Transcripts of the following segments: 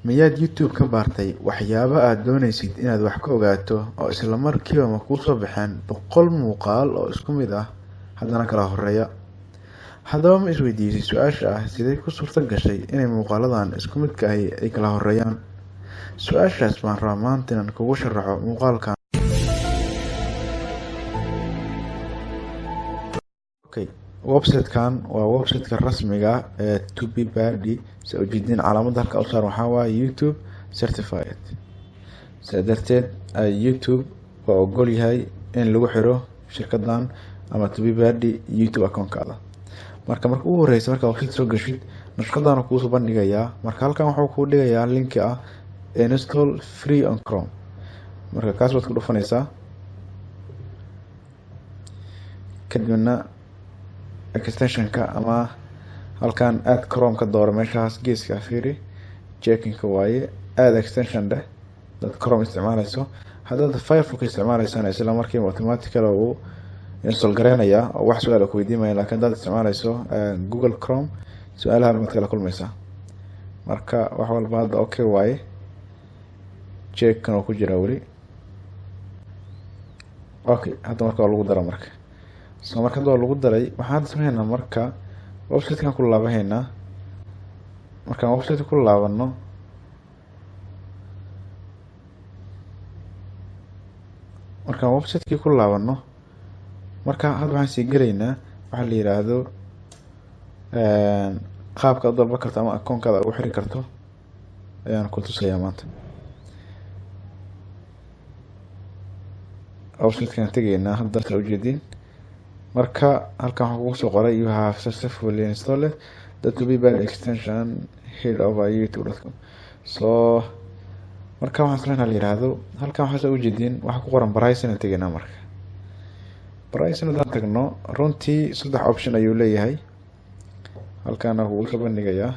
miyaad YouTube ka baartay waxyaabo aad doonaysid inaad wax ka ogaato oo isla markiiba ma kuu soo baxeen 100 muuqaal oo isku mid ah haddana kala horeeya? haddaba ma isweydiisay su-aasha ah sidee ku suurto gashay inay muuqaaladan isku midka ahi ay kala horeeyaan? su-aashaas baan rabaa maanta inaan kugu sharaxo muuqaalkan. website-kan waa website-ka rasmiga ah ee TubiBuddy. soo ujeedin calaamadda halka u saaran waxaa waaye YouTube certified. sidaa darteed YouTube waa ogol yahay in lagu xiro shirkadan ama TubiBuddy YouTube account-kaada. marka ugu horeysa marka website soo gashid nashqadana kuu soo bandhigayaa. marka halkan wuxuu kuu dhigayaa link ah install free on Chrome. marka kaas waad ku dhufanaysaa, kadibna extension-ka ama halkan add Chrome ka dooro meeshaas geeska fiiri, checking-ka waaye add extension deh dad Chrome isticmaalayso. haddaad Firefox isticmaalaysana isla markiiba automatically uu install gareynayaa oo wax su'aal ku weydiimaya. laakiin haddaad isticmaalayso Google Chrome su'aalaha ma kala kulmaysaa. marka wax walba hadda okay waaye, check-kan oo ku jira weli okay. hadda marka lagu daro marka marka lagu daray waxaan sameeynaa marka website-kan ku laabahaynaa. marka website ku laabano marka hadda waxaan sii galaynaa waxa la yiraahdo qaabka aad dalban karto ama account-kaada ugu xiri karto ayaan ku tusayaa maanta. website-kan tagaynaa hadda soo ujeedin. marka halkan waxaan kugu soo qoray you have successfully installed the TubiBuddy extension head over youtube.com. marka waxaan sameynaa la yiraahdo halkan waxaa soo ujeedin waxa ku qoran Bryson tagaynaa. marka Bryson hadaan tagno runtii 3 option ayuu leeyahay. halkan wuxuu soo bandhigayaa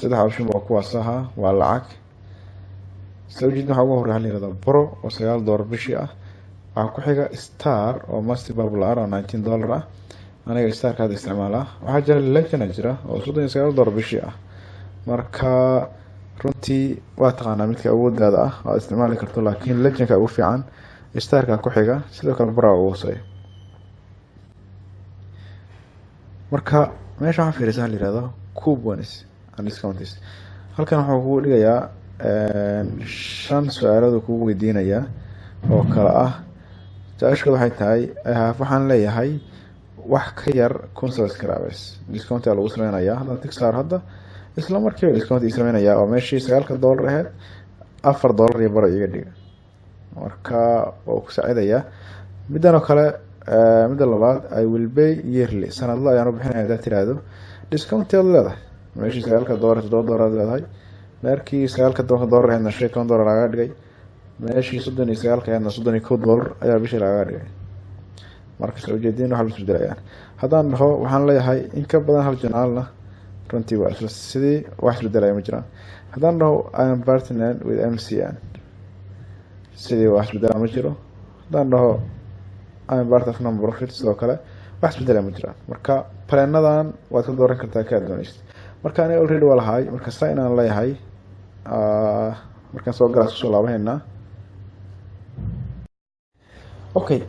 3 option waa kuwaas ah, waa lacag. soo ujeedin waxa ugu horeeya la yiraahdo Pro oo $9 bishii ah. waxaa ku xiga Star oo most popular oo $19 ah. aniga Star ka isticmaalaa. waxaa jira Legend jira oo $39 bishii ah. marka runtii waa taqaanaa midka awoodaada ah oo isticmaali karto, laakiin Legend-ka ugu fiican, Star-ka ku xiga, sidoo kale Pro ugu soo. marka meesha waxaan fiirisaa la yiraahdo coupons and discounts. halkan wuxuu kugu dhigayaa 5 su'aalood oo kugu weydiinayaa oo kala ah. su-aashu waxay tahay waxaan leeyahay wax ka yar 1000 subscribers discount lagu sameynayaa. hadda Tixar hadda isla markiiba discount ii sameynayaa oo meeshii $9 ahayd $4 iyo bar iga dhiga. marka waa ku saacidayaa. middan oo kale midda labaad I will pay yearly, sanadla ayaan u bixinayaa. haddaad tiraahdo discount aad leedahay meeshii $9 $7 leedahay, markii $9 ahaydna $5 laga dhigay, meeshii 39 ayaan $31 ayaa bishii laga dhigay. marka soo ujeedin waxa la isbedelayaan. haddaan dhaho waxaan leeyahay in ka badan hal janaalna runtii waa isla sidii wax isbedelaya ma jiraan. haddaan dhaho I am partnered with MCN sidii wax isbedelaya ma jiro. haddaan dhaho I am part of non-profit sidoo kale wax isbedelaya ma jiraan. marka planadan waad ka dooran kartaa ka doonaysid. marka aniga already waa lahay. marka saa inaan leeyahay markaan soo galaas soo laabahaynaa. okay.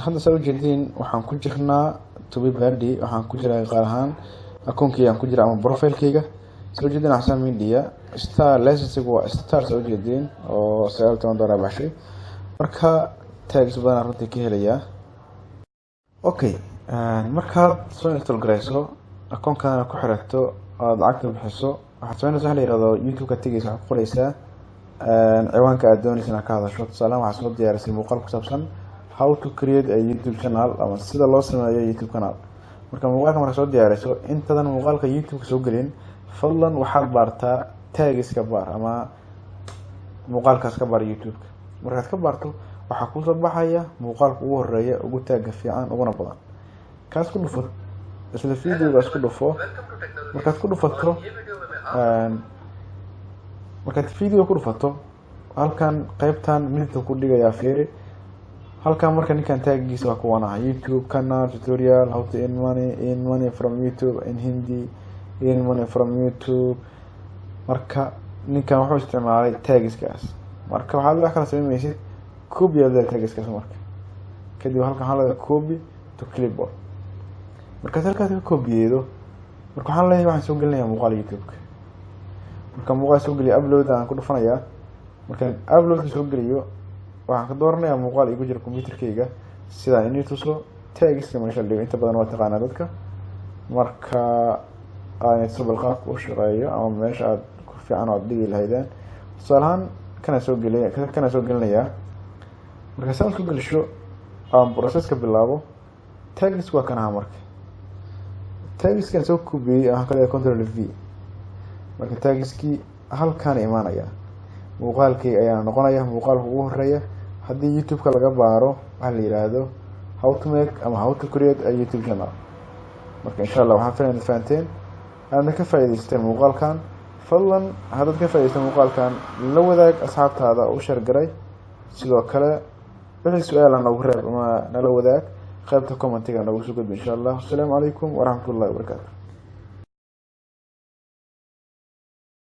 hadda soo ujeedin waxaan ku jirnaa TubiBuddy. waxaan ku jiraa qaar ahaan account-kayga aan ku jira ama profile-kayga. soo ujeedin Axsan Media Star license-gu waa Star soo ujeedin oo $19 baxshay. marka tags badan runtii ka helayaa. okay. marka soo install gareyso account-kaana ku xirato aad lacagta bixiso, waxaad sameynaysaa la yiraahdo YouTube-ka tagaysa. waxaad ku qoraysaa ciwaanka aad doonaysid inaad ka hadasho. tusaale waxaad soo diyaarisay muuqaal ku saabsan how to create a YouTube channel ama sida loo sameeyo YouTube channel. marka muuqaalka marka soo diyaariso intadan muuqaalka YouTube soo gelin fadlan waxaad baartaa tagiska baar ama muuqaalkaas ka baar YouTube. markaad ka baarto waxaa ku soo baxaya muuqaalka ugu horeeya ugu taaga fiican uguna badan. kaas ku dhufo isla video-gaas ku dhufo. markaad ku dhufato markaad video ku dhufato halkan qaybtan midka ku dhigayaa fiiri. halkan marka ninkan taagiisa waa kuwan ah YouTube channel tutorial how to earn money from YouTube in Hindi in money from YouTube. marka ninkan wuxuu isticmaalay tagskaas. marka waxaad wax kala sameynaysid copy of the tagskaas. marka kadib halkan waxaa laga copy to clipboard. marka halkaas ka copy-yeedo marka waxaan leeyahay waxaan soo gelinayaa muuqaal YouTube-ka. marka muuqaal soo geliyo upload aan ku dhufanayaa. markaan upload soo geliyo waxaan ka dooranayaa muuqaal igu jira computerkayga sida inay tuso tagska meesha dhigo. inta badan waa taqaanaa dadka. marka aan sabal qaab u shaqeeyo ama meesha aad ku fiican oo dhigi lahaydeen. tusaalahan kana soo gelinayaa. marka saan ku gelisho aan process ka bilaabo tags waa kana marka tagskan soo kubiyay aan kala control V. marka tagski halkaan imaanaya muuqaalkii ayaa noqonaya muuqaalka ugu horeeya haddii YouTube-ka laga baaro waxa la yiraahdo how to make ama how to create a YouTube channel. marka insha Allah waxaan fahanteen aadna ka faa'iidaysteen muuqaalkan. fadlan haddaad ka faa'iidaysteen muuqaalkan la wadaag asxaabtaada u share garay. sidoo kale wixii su'aalaha nagu reeb ama nala wadaag qaybta commentiga nagu soo gudbi insha Allah. Assalaamu calaykum wa rahmatullahi wa barakaatuh.